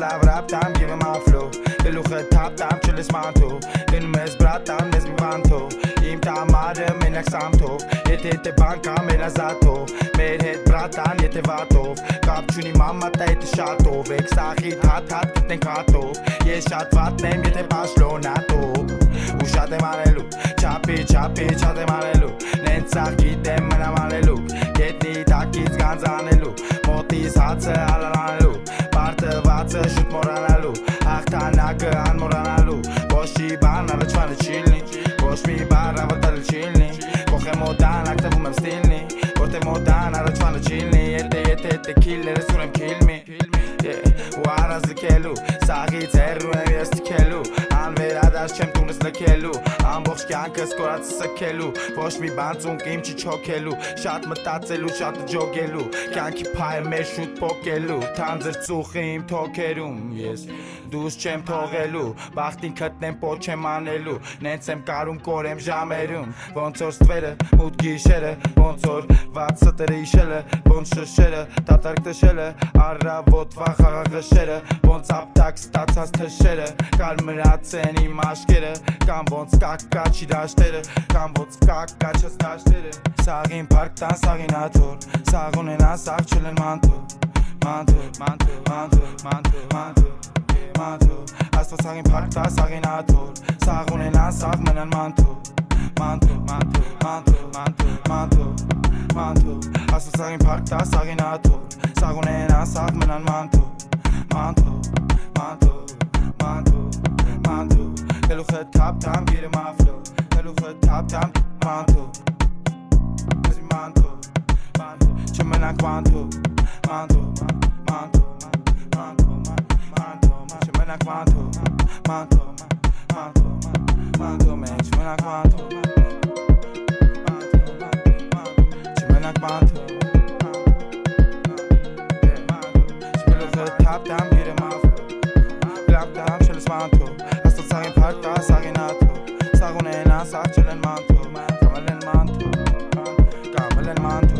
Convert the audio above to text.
love rap time, give him my flow. The look at top time, chill is manto. In mes bratan, nes mi vanto. Im tamare, men examto. Yete banka, men azato. Mer het bratan, yete vato. Kapchuni mama, taite shato. Vek sahit hat, ten kato. Ye shat vat, nem yete paslo nato. Ushate marelu, chapi, chate marelu. Nensaki, dem mena marelu. Getni takit ganzanelu. Motis hatse alanelu. Partvatse shut moranelu. Haqtanaga an moranelu. Boshi ban arachvane chilni. Bosh mi bar avatal chilni. Koche modan aktavu mem stilni. Kote modan arachvane chilni. Yete killer surem kill me. Waraz kelu. Sagi zerru est kelu. An veradash chem tunes lekelu. Ամբողջ կյանքս կորացսքելու ոչ մի բան ծունկ իմ չի չոքելու շատ մտածելու շատ ջոգելու կյանքի փայը մեր շուտ փոկելու թանձր ծուխը իմ թոքերում ես դուս չեմ թողելու բախտին գտնեմ փոչ չեմ անելու նենց եմ կարում կորեմ ժամերում ոնց որ ստվերը մութ գիշերը ոնց որ վատ ստերը իշելը ոնց շշերը դատարկ տշելը առավոտ վախաղաշերը ոնց ապտակ ստացած թշերը կար մրացեն իմ աշկերը կամ ոնց Kaçı daşları, kambot kaçız daşları. Sağın parktan sağın atır, sağın en az sağçılın mantu, mantu, mantu, mantu, mantu, mantu, mantu. Asla sağın parktan sağın atır, sağın en az sağmanan mantu, mantu, mantu, mantu, mantu, mantu, mantu. Asla sağın parktan sağın atır, sağın en az sağmanan mantu, mantu, mantu, mantu, mantu. Look at top time, get in my flow. Look at top time, manto. Cause we manto, manto. Chumana quanto, manto, manto, manto, manto. Chumana quanto, manto, manto, manto, man. Chumana quanto, chumana quanto. Look at top time, get in my flow. Top time, chill is manto. Sağın parkta sağın atı Sağın en az sağçılın mantu Kamelen mantu Kamelen mantu